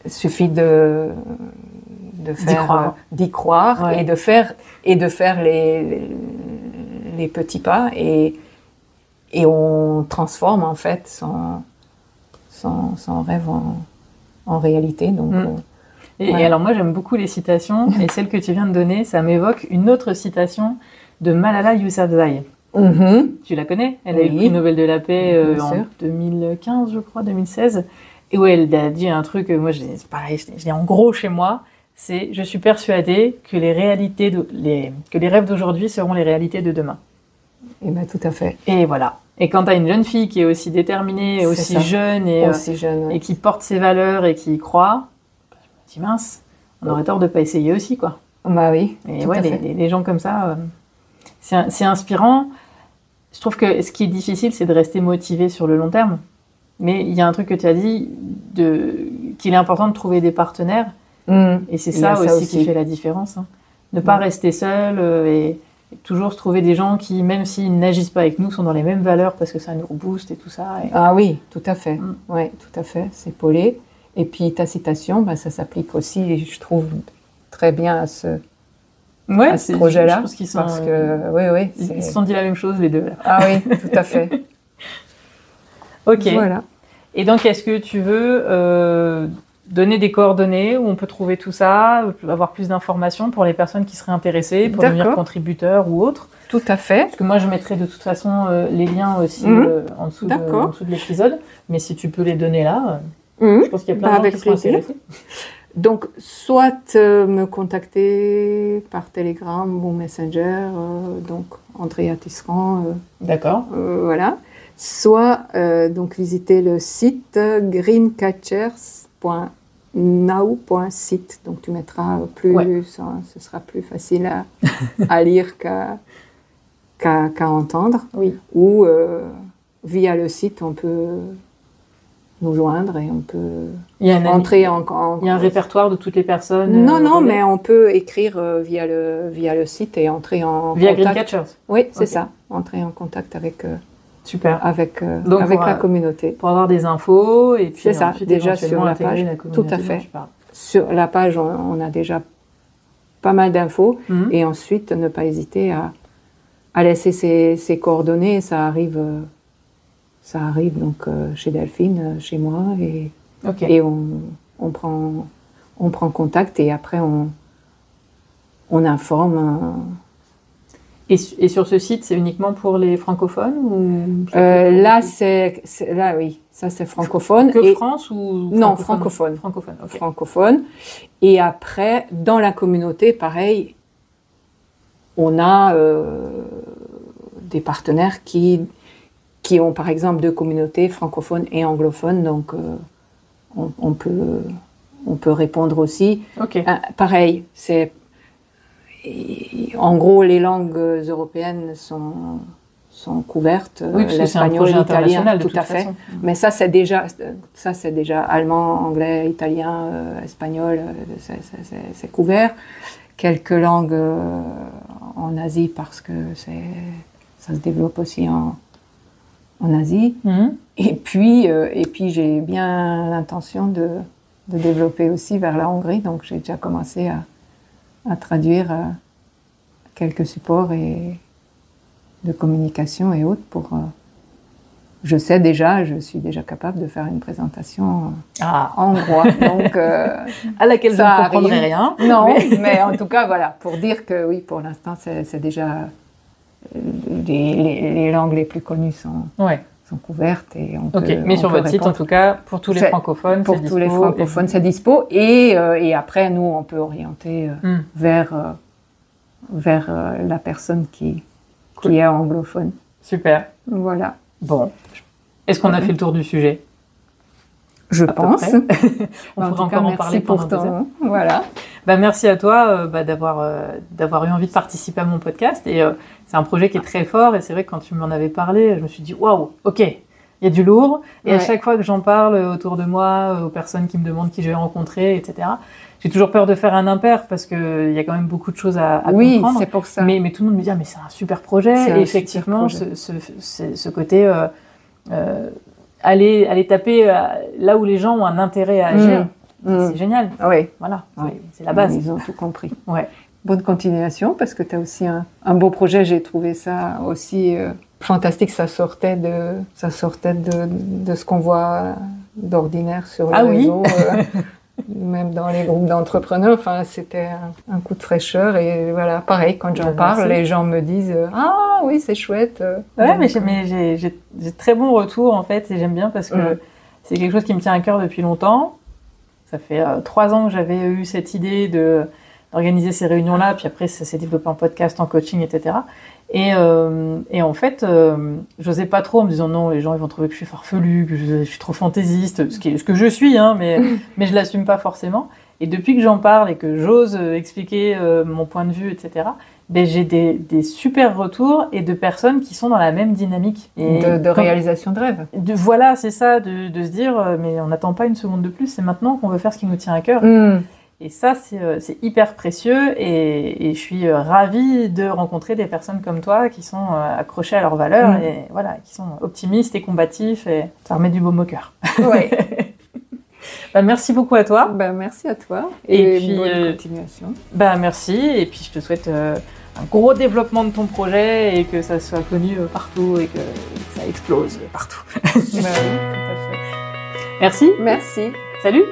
suffit de faire d'y croire et de faire les petits pas et on transforme en fait son rêve en réalité. Donc, et alors moi j'aime beaucoup les citations et celle que tu viens de donner, ça m'évoque une autre citation de Malala Yousafzai. Tu la connais? Elle a eu le prix Nobel de la paix en 2015, je crois, 2016. Et où elle a dit un truc, moi c'est pareil, je l'ai en gros chez moi, c'est « Je suis persuadée que que les rêves d'aujourd'hui seront les réalités de demain. » Et bien tout à fait. Et voilà. Et quand tu as une jeune fille qui est aussi déterminée, aussi jeune, et qui porte ses valeurs et qui y croit, je me dis mince, on aurait tort de ne pas essayer aussi, quoi. Bah oui. Et ouais, les gens comme ça, c'est inspirant. Je trouve que ce qui est difficile, c'est de rester motivé sur le long terme. Mais il y a un truc que tu as dit, qu'il est important de trouver des partenaires. Et c'est ça aussi qui fait la différence. Hein. Ne pas rester seul et toujours se trouver des gens qui, même s'ils n'agissent pas avec nous, sont dans les mêmes valeurs parce que ça nous rebooste et tout ça. Ah oui, tout à fait. Oui, tout à fait. C'est Paulé. Et puis ta citation, ça s'applique aussi, je trouve, très bien à ce projet-là. Je pense qu'ils sont, parce que, ils se sont dit la même chose, les deux. Là. Ah oui, tout à fait. Ok. Voilà. Et donc, est-ce que tu veux donner des coordonnées où on peut trouver tout ça, avoir plus d'informations pour les personnes qui seraient intéressées, pour devenir contributeurs ou autres? Tout à fait. Parce que moi, je mettrai de toute façon les liens aussi en dessous de l'épisode. Mais si tu peux les donner là, je pense qu'il y a plein de gens qui sont intéressés. Donc, soit me contacter par Telegram ou Messenger, donc Andrea Tisserand. D'accord. Voilà. Soit donc visiter le site greencatchers.now.site. Donc tu mettras ce sera plus facile à lire qu'à entendre. Oui. Ou via le site, on peut nous joindre et on peut entrer en... Il y a un répertoire de toutes les personnes Non, mais on peut écrire via le site et entrer en via contact. Greencatchers. Oui, c'est ça. Entrer en contact avec... Super. Avec la communauté. Pour avoir des infos et puis c'est ça, déjà sur la page. Tout à fait. Sur la page, on a déjà pas mal d'infos et ensuite ne pas hésiter à laisser ses coordonnées. Ça arrive donc chez Delphine, chez moi et on prend contact et après on informe. Et sur ce site, c'est uniquement pour les francophones ou là, oui, ça c'est francophone. France ou non, francophone. Francophone, okay. Francophone. Et après, dans la communauté, pareil, on a des partenaires qui ont par exemple deux communautés, francophones et anglophones, donc on peut répondre aussi. Okay. Pareil, c'est en gros, les langues européennes sont couvertes. Oui, l'espagnol, l'italien, tout à fait. Mais ça, c'est déjà allemand, anglais, italien, espagnol, c'est couvert. Quelques langues en Asie parce que ça se développe aussi en Asie. Et puis j'ai bien l'intention de développer aussi vers la Hongrie. Donc, j'ai déjà commencé à traduire quelques supports de communication et autres pour... je suis déjà capable de faire une présentation en hongrois. Donc, à laquelle je ne comprendrai rien. Non, mais en tout cas, voilà, pour dire que oui, pour l'instant, c'est déjà... Les langues les plus connues sont couvertes et on Ok, peut, mais on sur peut votre site, répondre. en tout cas, pour tous les francophones, Pour tous les francophones, c'est dispo. Et après, nous, on peut orienter vers la personne qui est anglophone. Super. Voilà. Bon. Est-ce qu'on a fait le tour du sujet? Je pense. On pourrait encore en parler pendant 2 heures. Voilà. Merci à toi d'avoir eu envie de participer à mon podcast. Et c'est un projet qui est très fort. Et c'est vrai que quand tu m'en avais parlé, je me suis dit, waouh, ok, il y a du lourd. Et à chaque fois que j'en parle autour de moi, aux personnes qui me demandent qui je vais rencontrer, etc., j'ai toujours peur de faire un impair parce qu'il y a quand même beaucoup de choses à comprendre. Oui, c'est pour ça. Mais tout le monde me dit, mais c'est un super projet. Et effectivement, ce côté... aller taper là où les gens ont un intérêt à agir, c'est génial. Oui. Voilà, c'est la base. Ils ont tout compris. Ouais. Bonne continuation, parce que tu as aussi un beau projet. J'ai trouvé ça aussi fantastique. Ça sortait de ce qu'on voit d'ordinaire sur les réseaux. Même dans les groupes d'entrepreneurs, enfin, c'était un coup de fraîcheur. Et voilà, pareil, quand j'en parle, les gens me disent « Ah oui, c'est chouette ». Ouais, mais j'ai très bon retour, en fait, et j'aime bien parce que c'est quelque chose qui me tient à cœur depuis longtemps. Ça fait 3 ans que j'avais eu cette idée d'organiser ces réunions-là, puis après, ça s'est développé en podcast, en coaching, etc. Et en fait, j'osais pas trop en me disant non, les gens ils vont trouver que je suis farfelue, que je suis trop fantaisiste, ce que je suis, hein, mais je l'assume pas forcément. Et depuis que j'en parle et que j'ose expliquer mon point de vue, etc., j'ai des super retours et de personnes qui sont dans la même dynamique. Et de réalisation de rêve. Voilà, c'est ça, de se dire mais on n'attend pas une seconde de plus, c'est maintenant qu'on veut faire ce qui nous tient à cœur. Et ça, c'est hyper précieux et je suis ravie de rencontrer des personnes comme toi qui sont accrochées à leurs valeurs et voilà, qui sont optimistes et combatifs et ça remet du baume au cœur. Ouais. Merci beaucoup à toi. Merci à toi et puis, bonne continuation. Merci et puis je te souhaite un gros développement de ton projet et que ça soit connu partout et que ça explose partout. Oui, tout à fait. Merci. Merci. Salut.